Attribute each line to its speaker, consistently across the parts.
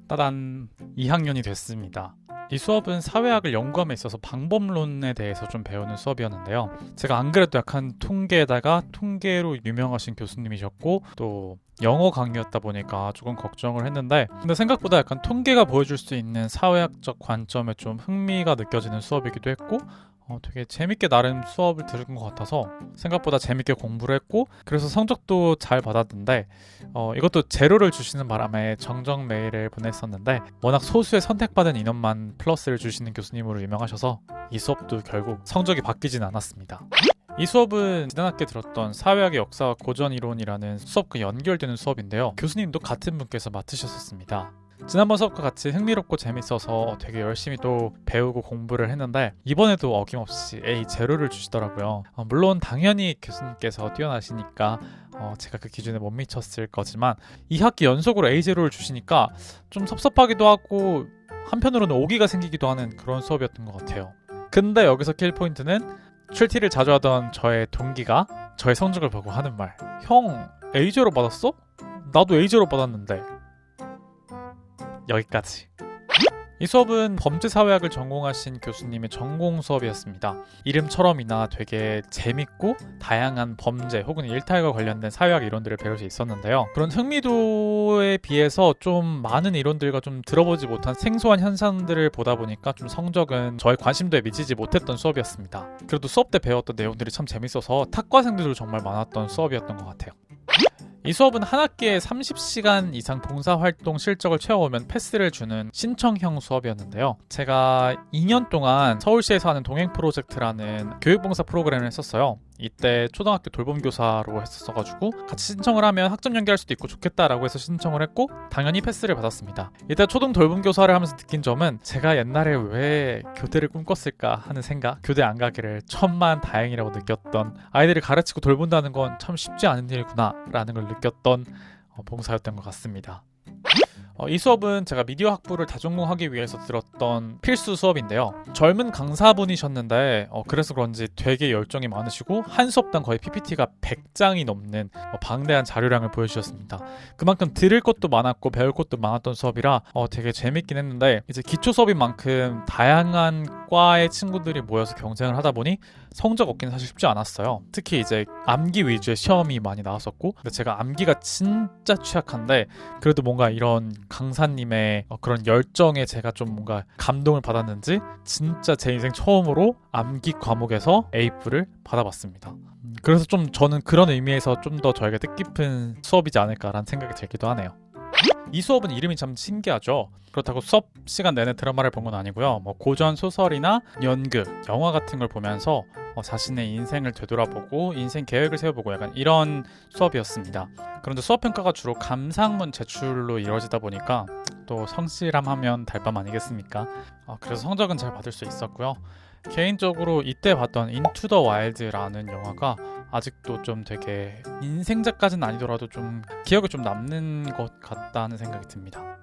Speaker 1: 따단 2학년이 됐습니다. 이 수업은 사회학을 연구함에 있어서 방법론에 대해서 좀 배우는 수업이었는데요. 제가 안 그래도 약간 통계에다가 통계로 유명하신 교수님이셨고 또 영어 강의였다 보니까 조금 걱정을 했는데, 근데 생각보다 약간 통계가 보여줄 수 있는 사회학적 관점에 좀 흥미가 느껴지는 수업이기도 했고 되게 재밌게 나름 수업을 들은 것 같아서 생각보다 재밌게 공부를 했고, 그래서 성적도 잘 받았는데 이것도 제로를 주시는 바람에 정정 메일을 보냈었는데, 워낙 소수의 선택받은 인원만 플러스를 주시는 교수님으로 유명하셔서 이 수업도 결국 성적이 바뀌진 않았습니다. 이 수업은 지난 학기에 들었던 사회학의 역사와 고전이론이라는 수업과 연결되는 수업인데요. 교수님도 같은 분께서 맡으셨었습니다. 지난번 수업과 같이 흥미롭고 재밌어서 되게 열심히 또 배우고 공부를 했는데, 이번에도 어김없이 A0를 주시더라고요. 물론 당연히 교수님께서 뛰어나시니까 제가 그 기준에 못 미쳤을 거지만 2학기 연속으로 A0를 주시니까 좀 섭섭하기도 하고 한편으로는 오기가 생기기도 하는 그런 수업이었던 것 같아요. 근데 여기서 킬포인트는 출티를 자주 하던 저의 동기가 저의 성적을 보고 하는 말, 형 A0 받았어? 나도 A0 받았는데. 여기까지. 이 수업은 범죄사회학을 전공하신 교수님의 전공 수업이었습니다. 이름처럼이나 되게 재밌고 다양한 범죄 혹은 일탈과 관련된 사회학 이론들을 배울 수 있었는데요. 그런 흥미도에 비해서 좀 많은 이론들과 좀 들어보지 못한 생소한 현상들을 보다 보니까 좀 성적은 저의 관심도에 미치지 못했던 수업이었습니다. 그래도 수업 때 배웠던 내용들이 참 재밌어서 탁과생들도 정말 많았던 수업이었던 것 같아요. 이 수업은 한 학기에 30시간 이상 봉사활동 실적을 채워오면 패스를 주는 신청형 수업이었는데요. 제가 2년 동안 서울시에서 하는 동행 프로젝트라는 교육봉사 프로그램을 했었어요. 이때 초등학교 돌봄교사로 했었어가지고 같이 신청을 하면 학점 연계할 수도 있고 좋겠다라고 해서 신청을 했고 당연히 패스를 받았습니다. 이때 초등 돌봄교사를 하면서 느낀 점은 제가 옛날에 왜 교대를 꿈꿨을까 하는 생각, 교대 안 가기를 천만 다행이라고 느꼈던, 아이들을 가르치고 돌본다는 건 참 쉽지 않은 일이구나 라는 걸 느꼈던 봉사였던 것 같습니다. 이 수업은 제가 미디어 학부를 다전공하기 위해서 들었던 필수 수업인데요. 젊은 강사분이셨는데 그래서 그런지 되게 열정이 많으시고 한 수업당 거의 PPT가 100장이 넘는 방대한 자료량을 보여주셨습니다. 그만큼 들을 것도 많았고 배울 것도 많았던 수업이라 되게 재밌긴 했는데, 이제 기초 수업인 만큼 다양한 과의 친구들이 모여서 경쟁을 하다 보니 성적 얻기는 사실 쉽지 않았어요. 특히 이제 암기 위주의 시험이 많이 나왔었고, 근데 제가 암기가 진짜 취약한데 그래도 뭔가 이런 강사님의 그런 열정에 제가 좀 뭔가 감동을 받았는지 진짜 제 인생 처음으로 암기 과목에서 A뿔을 받아봤습니다. 그래서 좀 저는 그런 의미에서 좀 더 저에게 뜻깊은 수업이지 않을까라는 생각이 들기도 하네요. 이 수업은 이름이 참 신기하죠. 그렇다고 수업 시간 내내 드라마를 본 건 아니고요. 고전 소설이나 연극, 영화 같은 걸 보면서 자신의 인생을 되돌아보고 인생 계획을 세워보고 약간 이런 수업이었습니다. 그런데 수업 평가가 주로 감상문 제출로 이루어지다 보니까 또 성실함 하면 달밤 아니겠습니까? 그래서 성적은 잘 받을 수 있었고요. 개인적으로 이때 봤던 인투 더 와일드라는 영화가 아직도 좀 되게 인생작까지는 아니더라도 좀 기억에 좀 남는 것 같다는 생각이 듭니다.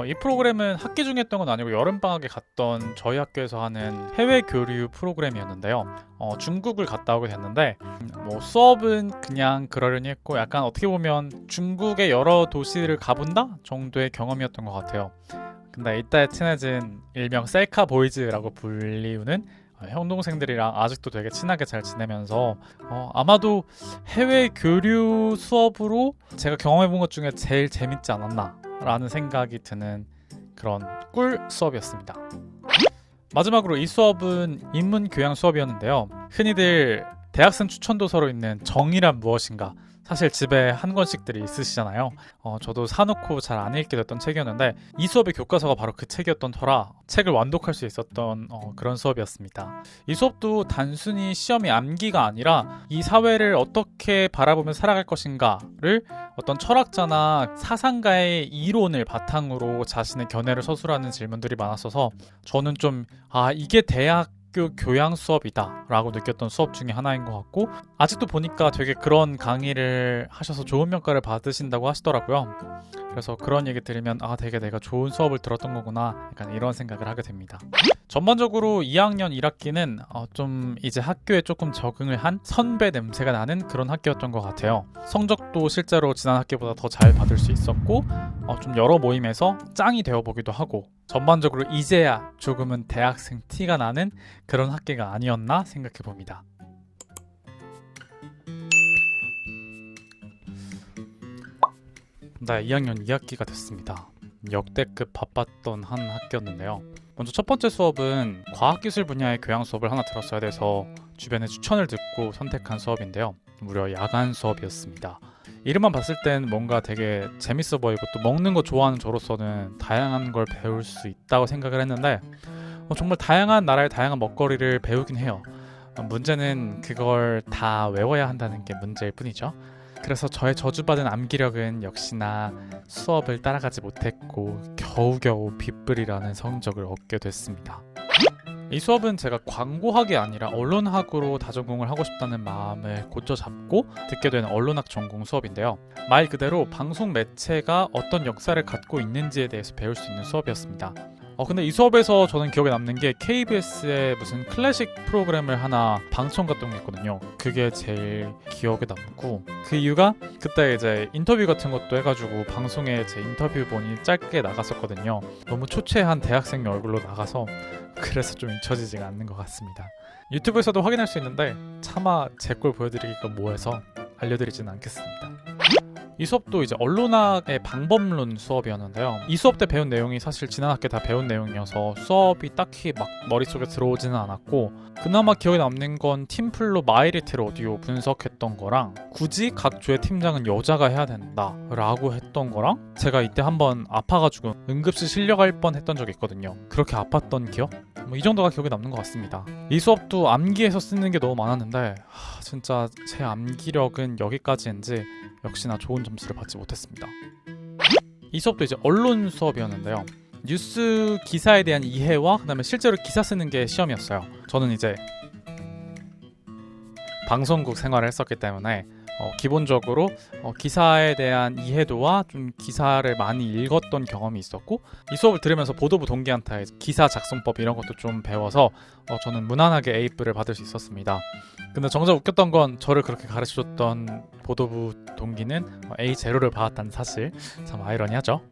Speaker 1: 이 프로그램은 학기 중에 했던 건 아니고 여름방학에 갔던 저희 학교에서 하는 해외 교류 프로그램이었는데요. 중국을 갔다 오게 됐는데 수업은 그냥 그러려니 했고 약간 어떻게 보면 중국의 여러 도시를 가본다 정도의 경험이었던 것 같아요. 근데 이때 친해진 일명 셀카 보이즈라고 불리우는 형 동생들이랑 아직도 되게 친하게 잘 지내면서 아마도 해외 교류 수업으로 제가 경험해본 것 중에 제일 재밌지 않았나 라는 생각이 드는 그런 꿀 수업이었습니다. 마지막으로 이 수업은 인문교양 수업이었는데요. 흔히들 대학생 추천도서로 있는 정의란 무엇인가, 사실 집에 한 권씩들이 있으시잖아요. 저도 사놓고 잘 안 읽게 됐던 책이었는데 이 수업의 교과서가 바로 그 책이었던 터라 책을 완독할 수 있었던 그런 수업이었습니다. 이 수업도 단순히 시험이 암기가 아니라 이 사회를 어떻게 바라보며 살아갈 것인가를 어떤 철학자나 사상가의 이론을 바탕으로 자신의 견해를 서술하는 질문들이 많았어서 저는 좀 이게 대학 학교 교양 수업이다 라고 느꼈던 수업 중에 하나인 것 같고, 아직도 보니까 되게 그런 강의를 하셔서 좋은 평가를 받으신다고 하시더라고요. 그래서 그런 얘기 들으면 되게 내가 좋은 수업을 들었던 거구나, 약간 이런 생각을 하게 됩니다. 전반적으로 2학년 1학기는 좀 이제 학교에 조금 적응을 한 선배 냄새가 나는 그런 학기였던 것 같아요. 성적도 실제로 지난 학기보다 더 잘 받을 수 있었고, 좀 여러 모임에서 짱이 되어보기도 하고, 전반적으로 이제야 조금은 대학생 티가 나는 그런 학기가 아니었나 생각해 봅니다. 네, 2학년 2학기가 됐습니다. 역대급 바빴던 한 학기였는데요. 먼저 첫 번째 수업은 과학기술 분야의 교양 수업을 하나 들었어야 돼서 주변의 추천을 듣고 선택한 수업인데요. 무려 야간 수업이었습니다. 이름만 봤을 땐 뭔가 되게 재밌어 보이고, 또 먹는 거 좋아하는 저로서는 다양한 걸 배울 수 있다고 생각을 했는데, 정말 다양한 나라의 다양한 먹거리를 배우긴 해요. 문제는 그걸 다 외워야 한다는 게 문제일 뿐이죠. 그래서 저의 저주받은 암기력은 역시나 수업을 따라가지 못했고 겨우겨우 빗불이라는 성적을 얻게 됐습니다. 이 수업은 제가 광고학이 아니라 언론학으로 다전공을 하고 싶다는 마음을 곧저 잡고 듣게 된 언론학 전공 수업인데요. 말 그대로 방송 매체가 어떤 역사를 갖고 있는지에 대해서 배울 수 있는 수업이었습니다. 근데 이 수업에서 저는 기억에 남는 게 KBS의 무슨 클래식 프로그램을 하나 방청 갔던 게 있거든요. 그게 제일 기억에 남고, 그 이유가 그때 이제 인터뷰 같은 것도 해가지고 방송에 제 인터뷰본이 짧게 나갔었거든요. 너무 초췌한 대학생 얼굴로 나가서 그래서 좀 잊혀지지가 않는 것 같습니다. 유튜브에서도 확인할 수 있는데 차마 제 걸 보여드리기가 뭐해서 알려드리지는 않겠습니다. 이 수업도 이제 언론학의 방법론 수업이었는데요. 이 수업 때 배운 내용이 사실 지난 학기 다 배운 내용이어서 수업이 딱히 막 머릿속에 들어오지는 않았고, 그나마 기억에 남는 건 팀플로 마이리틀 오디오 분석했던 거랑, 굳이 각 조의 팀장은 여자가 해야 된다 라고 했던 거랑, 제가 이때 한번 아파가지고 응급실 실려갈 뻔 했던 적이 있거든요. 그렇게 아팠던 기억? 이 정도가 기억에 남는 것 같습니다. 이 수업도 암기해서 쓰는 게 너무 많았는데 진짜 제 암기력은 여기까지인지 역시나 좋은 점수를 받지 못했습니다. 이 수업도 이제 언론 수업이었는데요. 뉴스 기사에 대한 이해와 그다음에 실제로 기사 쓰는 게 시험이었어요. 저는 이제 방송국 생활을 했었기 때문에 기본적으로 기사에 대한 이해도와 좀 기사를 많이 읽었던 경험이 있었고, 이 수업을 들으면서 보도부 동기한테 기사 작성법 이런 것도 좀 배워서 저는 무난하게 A뿔을 받을 수 있었습니다. 근데 정작 웃겼던 건 저를 그렇게 가르쳐줬던 보도부 동기는 A0를 받았다는 사실, 참 아이러니하죠.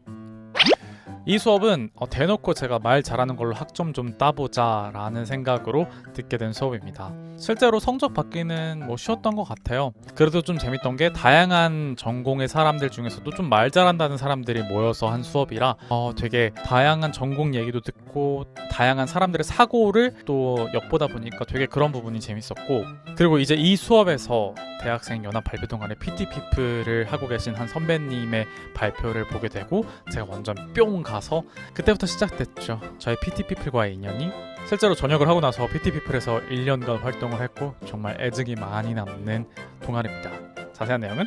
Speaker 1: 이 수업은 대놓고 제가 말 잘하는 걸로 학점 좀 따보자 라는 생각으로 듣게 된 수업입니다. 실제로 성적 받기는 쉬웠던 것 같아요. 그래도 좀 재밌던 게 다양한 전공의 사람들 중에서도 좀 말 잘한다는 사람들이 모여서 한 수업이라 되게 다양한 전공 얘기도 듣고 다양한 사람들의 사고를 또 엿보다 보니까 되게 그런 부분이 재밌었고, 그리고 이제 이 수업에서 대학생 연합 발표 동안에 PT피플을 하고 계신 한 선배님의 발표를 보게 되고 제가 완전 뿅 가서 그때부터 시작됐죠. 저의 PT피플과의 인연이. 실제로 전역을 하고 나서 PT피플에서 1년간 활동을 했고 정말 애증이 많이 남는 동아리입니다. 자세한 내용은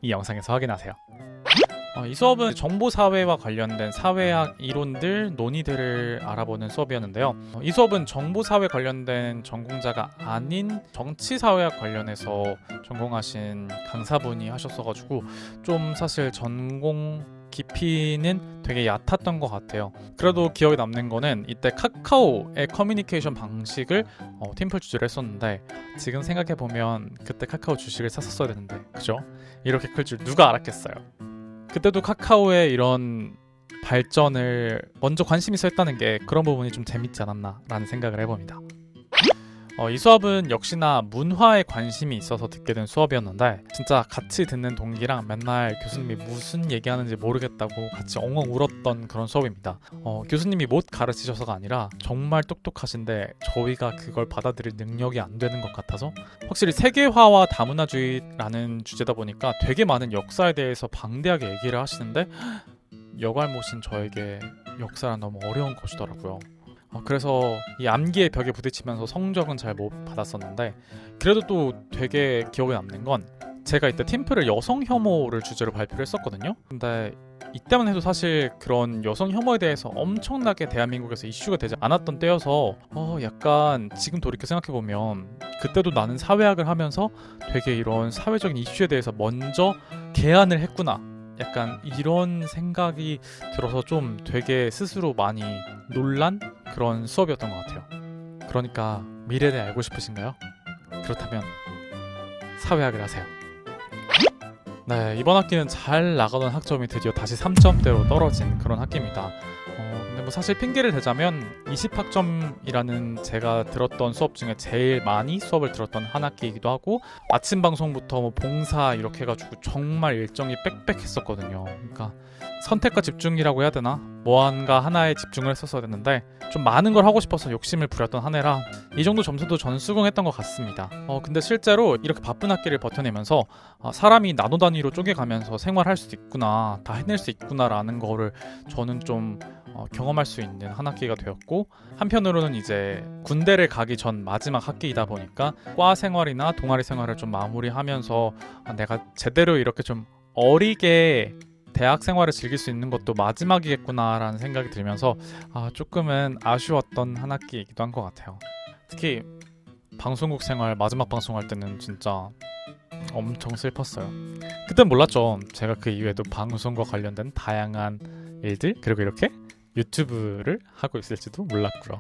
Speaker 1: 이 영상에서 확인하세요. 이 수업은 정보사회와 관련된 사회학 이론들, 논의들을 알아보는 수업이었는데요. 이 수업은 정보사회 관련된 전공자가 아닌 정치사회학 관련해서 전공하신 강사분이 하셨어가지고 좀 사실 전공 깊이는 되게 얕았던 것 같아요. 그래도 기억에 남는 거는 이때 카카오의 커뮤니케이션 방식을 팀플 주제로 했었는데, 지금 생각해보면 그때 카카오 주식을 샀었어야 되는데, 그죠? 이렇게 클 줄 누가 알았겠어요. 그때도 카카오의 이런 발전을 먼저 관심 있어 했다는 게 그런 부분이 좀 재밌지 않았나 라는 생각을 해봅니다. 이 수업은 역시나 문화에 관심이 있어서 듣게 된 수업이었는데, 진짜 같이 듣는 동기랑 맨날 교수님이 무슨 얘기하는지 모르겠다고 같이 엉엉 울었던 그런 수업입니다. 교수님이 못 가르치셔서가 아니라 정말 똑똑하신데 저희가 그걸 받아들일 능력이 안 되는 것 같아서, 확실히 세계화와 다문화주의라는 주제다 보니까 되게 많은 역사에 대해서 방대하게 얘기를 하시는데, 여갈못인 저에게 역사란 너무 어려운 것이더라고요. 그래서 이 암기의 벽에 부딪히면서 성적은 잘 못 받았었는데, 그래도 또 되게 기억에 남는 건 제가 이때 팀플을 여성 혐오를 주제로 발표를 했었거든요. 근데 이때만 해도 사실 그런 여성 혐오에 대해서 엄청나게 대한민국에서 이슈가 되지 않았던 때여서 약간 지금 돌이켜 생각해보면 그때도 나는 사회학을 하면서 되게 이런 사회적인 이슈에 대해서 먼저 개안을 했구나, 약간 이런 생각이 들어서 좀 되게 스스로 많이 놀란 그런 수업이었던 것 같아요. 그러니까 미래에 대해 알고 싶으신가요? 그렇다면 사회학을 하세요. 네, 이번 학기는 잘 나가던 학점이 드디어 다시 3점대로 떨어진 그런 학기입니다. 근데 뭐 사실 핑계를 대자면 20학점이라는 제가 들었던 수업 중에 제일 많이 수업을 들었던 한 학기이기도 하고, 아침 방송부터 뭐 봉사 이렇게 해가지고 정말 일정이 빽빽했었거든요. 그러니까 선택과 집중이라고 해야 되나? 무언가 하나에 집중을 했었어야 됐는데 좀 많은 걸 하고 싶어서 욕심을 부렸던 한 해라 이 정도 점수도 저는 수긍했던 것 같습니다. 근데 실제로 이렇게 바쁜 학기를 버텨내면서 사람이 나노 단위로 쪼개가면서 생활할 수도 있구나, 다 해낼 수 있구나라는 거를 저는 좀 경험할 수 있는 한 학기가 되었고, 한편으로는 이제 군대를 가기 전 마지막 학기이다 보니까 과 생활이나 동아리 생활을 좀 마무리하면서 내가 제대로 이렇게 좀 어리게 대학 생활을 즐길 수 있는 것도 마지막이겠구나라는 생각이 들면서 조금은 아쉬웠던 한 학기이기도 한 것 같아요. 특히 방송국 생활 마지막 방송할 때는 진짜 엄청 슬펐어요. 그땐 몰랐죠. 제가 그 이후에도 방송과 관련된 다양한 일들, 그리고 이렇게 유튜브를 하고 있을지도 몰랐고요.